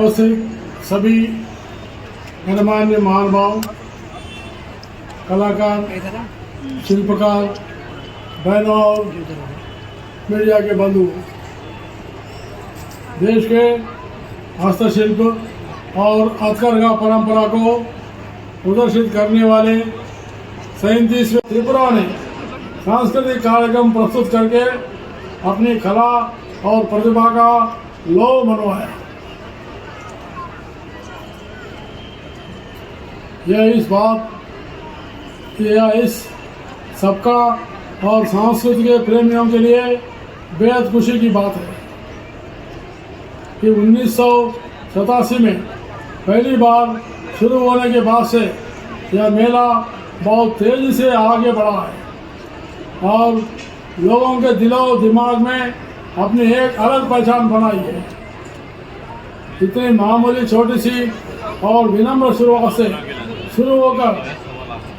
उपस्थित सभी गणमान्य महानुभाव, कलाकार, शिल्पकार, बहनों और मीडिया के बंधु, देश के हस्तशिल्प और हथकरघा परंपरा को प्रदर्शित करने वाले 37वें त्रिपुरा ने सांस्कृतिक कार्यक्रम प्रस्तुत करके अपनी कला और प्रतिभा का लौ मनवाया। यह इस सबका और संस्कृति के प्रेमियों के लिए बेहद खुशी की बात है कि 1987 में पहली बार शुरू होने के बाद से यह मेला बहुत तेज़ी से आगे बढ़ा है और लोगों के दिलो दिमाग में अपनी एक अलग पहचान बनाई है। इतनी मामूली छोटी सी और विनम्र शुरुआत से शुरू होकर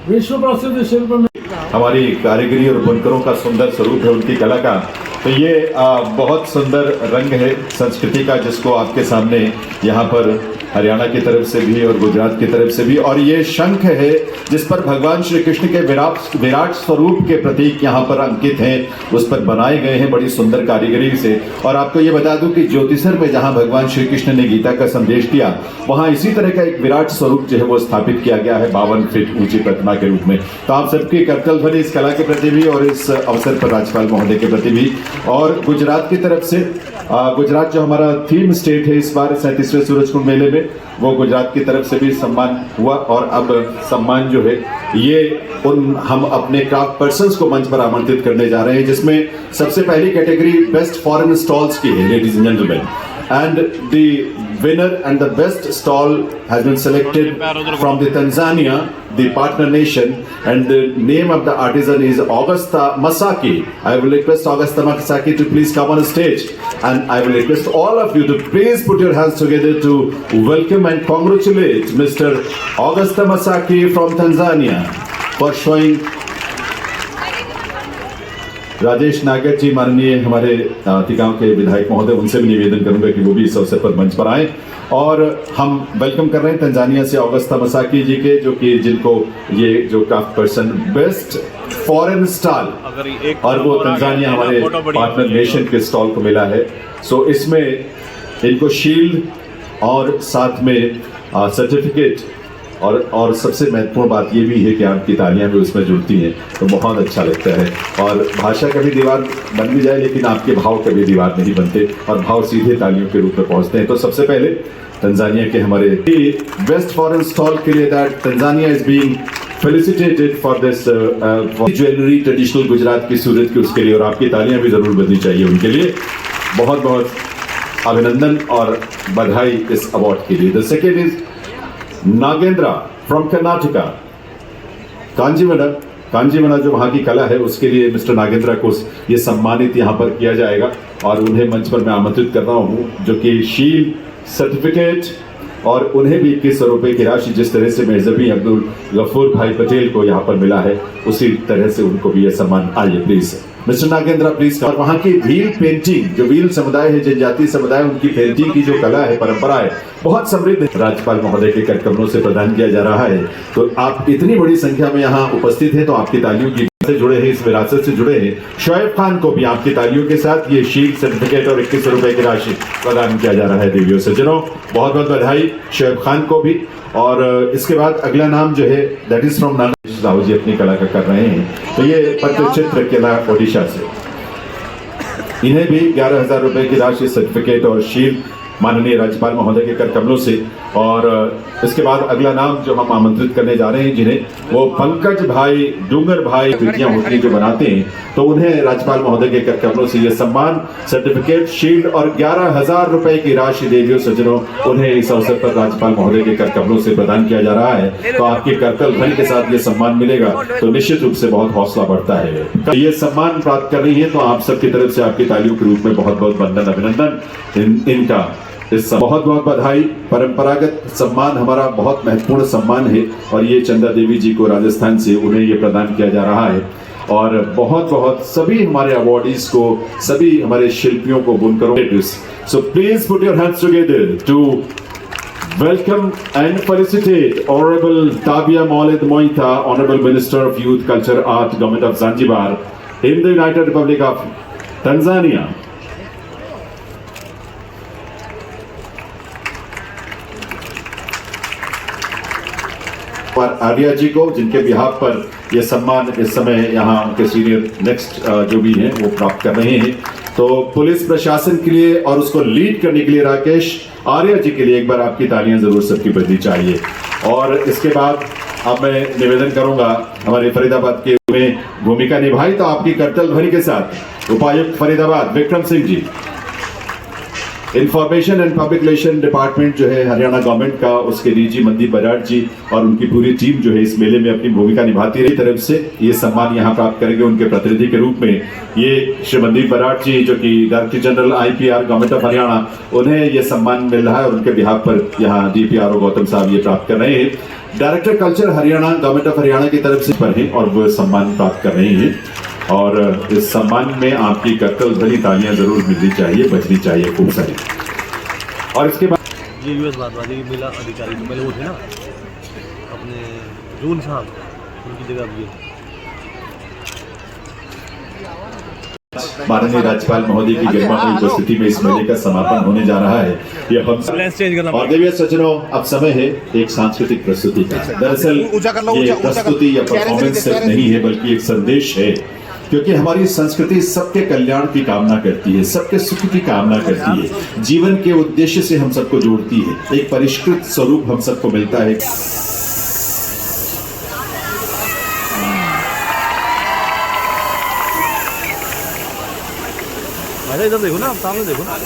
विश्व प्रसिद्ध शिल्प में हमारी कारीगरी और बुनकरों का सुंदर स्वरूप है, उनकी कला का। तो ये बहुत सुंदर रंग है संस्कृति का, जिसको आपके सामने यहाँ पर हरियाणा की तरफ से भी और गुजरात की तरफ से भी, और ये शंख है जिस पर भगवान श्री कृष्ण के विराट स्वरूप के प्रतीक यहाँ पर अंकित हैं, उस पर बनाए गए हैं बड़ी सुंदर कारीगरी से। और आपको ये बता दूं कि ज्योतिषर में जहाँ भगवान श्री कृष्ण ने गीता का संदेश दिया, वहाँ इसी तरह का एक विराट स्वरूप जो है वो स्थापित किया गया है 52 फीट ऊंची प्रतिमा के रूप में। तो आप सबकी करतल ध्वनि इस कला के प्रति भी और इस अवसर पर राज्यपाल महोदय के प्रति भी। और गुजरात की तरफ से गुजरात जो हमारा थीम स्टेट है इस बार 37वें सूरजकुंड मेले में, वो गुजरात की तरफ से भी सम्मान हुआ। और अब सम्मान जो है ये हम अपने क्राफ्ट पर्सन्स को मंच पर आमंत्रित करने जा रहे हैं, जिसमें सबसे पहली कैटेगरी बेस्ट फॉरेन स्टॉल्स की है, ladies and gentleman. And the winner and the best stall has been selected from the Tanzania, the partner nation, and the name of the artisan is Augusta Masaki. I will request Augusta Masaki to please come on stage, and I will request all of you to please put your hands together to welcome and congratulate Mr. Augusta Masaki from Tanzania for showing. Rajesh नागर जी, माननीय हमारे तिगांव के विधायक महोदय, उनसे भी निवेदन करूंगा कि वो भी इस अवसर पर मंच पर आए। और हम वेलकम कर रहे हैं तंजानिया से ऑगस्टा मसाकी जी के, जो कि जिनको ये जो craft person best foreign stall, और वो तंजानिया हमारे पार्टनर नेशन के स्टॉल को मिला है। सो इसमें इनको शील्ड और साथ में सर्टिफिकेट और सबसे महत्वपूर्ण बात ये भी है कि आपकी तालियां भी उसमें जुड़ती हैं, तो बहुत अच्छा लगता है। और भाषा कभी दीवार बन भी जाए, लेकिन आपके भाव कभी दीवार नहीं बनते, और भाव सीधे तालियों के रूप में पहुंचते हैं। तो सबसे पहले तंजानिया के हमारे बेस्ट फॉरेन स्टॉल के लिए that Tanzania is being felicitated for this jewellery traditional Gujarat की सूरत की, उसके लिए, और आपकी तालियां भी जरूर बजनी चाहिए उनके लिए। बहुत बहुत अभिनंदन और बधाई इस अवार्ड के लिए। The second is Nagendra from Karnataka. कांजीवना जो वहाँ की कला है, उसके लिए मिस्टर नागेंद्रा को ये सम्मानित यहाँ पर किया जाएगा, और उन्हें मंच पर मैं आमंत्रित कर रहा हूँ, जो कि शील्ड, सर्टिफिकेट और उन्हें भी 2100 रुपये की राशि, जिस तरह से मेजबी अब्दुल गफूर भाई पटेल को यहाँ पर मिला है, उसी तरह से उनको भी यह सम्मान। आइए प्लीज मिस्टर नागेंद्रा प्लीज। और वहाँ की भील पेंटिंग, जो भील समुदाय है, जनजातीय समुदाय, उनकी पेंटिंग की जो कला है, परंपरा है, बहुत समृद्ध राज्यपाल महोदय के करकमलों से प्रदान किया जा रहा है। तो आप इतनी बड़ी संख्या में यहाँ उपस्थित हैं, तो आपकी तालियों की से जुड़े हैं, इस विरासत से जुड़े हैं। शोएब खान को भी आपकी तालियों के साथ ये शील्ड, सर्टिफिकेट और 2100 रुपए की राशि प्रदान किया जा रहा है। देवियों सज्जनों, बहुत बहुत बधाई शोएब खान को भी। और इसके बाद अगला नाम जो है that is from Nagesh Rao ji, अपनी कला का कर रहे हैं। तो ये पट्टचित्र कला ओडिशा से, इन्हें भी 11,000 रुपए की राशि, सर्टिफिकेट और शील्ड माननीय राज्यपाल महोदय के कर कमलों से। और इसके बाद अगला नाम जो हम आमंत्रित करने जा रहे हैं, जिन्हें वो पंकज भाई, डूंगर भाई कृतियां होती जो बनाते हैं, तो उन्हें राज्यपाल महोदय के कर कमलों से ये सम्मान, सर्टिफिकेट, शील्ड और 11,000 रुपए की राशि, देवियों सज्जनों, उन्हें इस अवसर पर राज्यपाल महोदय के कर कमलों से प्रदान किया जा रहा है। तो आपकी करतल ध्वनि के साथ ये सम्मान मिलेगा, तो निश्चित रूप से बहुत हौसला बढ़ता है। ये सम्मान प्राप्त कर रही है, तो आप सबकी तरफ से आपकी तालियों के रूप में बहुत बहुत वंदन, अभिनंदन इनका। इस बहुत बहुत बधाई। परंपरागत सम्मान हमारा बहुत महत्वपूर्ण सम्मान है, और ये चंदा देवी जी को राजस्थान से उन्हें ये प्रदान किया जा रहा है। और बहुत बहुत सभी हमारे अवार्डीज को, सभी हमारे शिल्पियों को, बुनकरों, so please put your hands together to Welcome and felicitate Honorable Tabia Maulid Moita, Honorable Minister of Youth, Culture, Art, Government of Zanzibar, in the United Republic of Tanzania. और आर्या जी को, जिनके बिहाफ पर यह सम्मान इस समय यहाँ के सीनियर नेक्स्ट जो भी हैं वो प्राप्त कर रहे हैं। तो पुलिस प्रशासन के लिए और उसको लीड करने के लिए राकेश आर्या जी के लिए एक बार आपकी तालियां जरूर सबकी बजनी चाहिए। और इसके बाद अब मैं निवेदन करूंगा हमारे फरीदाबाद के में भूमिका निभाई तो आपकी करतल ध्वनि के साथ उपायुक्त Faridabad Vikram Singh ji, information and public relation department जो है हरियाणा गवर्नमेंट का, उसके डीजी मनदीप बराड़ जी और उनकी पूरी टीम जो है इस मेले में अपनी भूमिका निभाती रही। तरफ से ये सम्मान यहाँ प्राप्त करेंगे उनके प्रतिनिधि के रूप में ये श्री मनदीप बराड़ जी, जो कि director general IPR government of Haryana, उन्हें ये सम्मान मिल रहा है और उनके बिहाफ पर यहाँ DPRO गौतम साहब ये प्राप्त कर रहे हैं। Director culture Haryana government of Haryana की तरफ से पर हैं और वो सम्मान प्राप्त कर रहे हैं। और इस सम्मान में आपकी करतल ध्वनि तालियां जरूर मिलनी चाहिए, बजनी चाहिए खूब सारी। और इसके बाद ये US भारद्वाज की महिला अधिकारी जो पहले वो थे ना अपने जून साहब, उनकी जगह भी माननीय राज्यपाल महोदय की गरिमामयी उपस्थिति में इस मेले का समापन होने जा रहा है। ये हम और देवी सज्जनों, अब समय है एक सांस्कृतिक प्रस्तुति का। दरअसल ये प्रस्तुति या परफॉर्मेंस सिर्फ नहीं है बल्कि एक संदेश है, क्योंकि हमारी संस्कृति सबके कल्याण की कामना करती है, सबके सुख की कामना करती है, जीवन के उद्देश्य से हम सबको जोड़ती है, एक परिष्कृत स्वरूप हम सबको मिलता है। अरे इधर देखो ना, सामने देखो ना।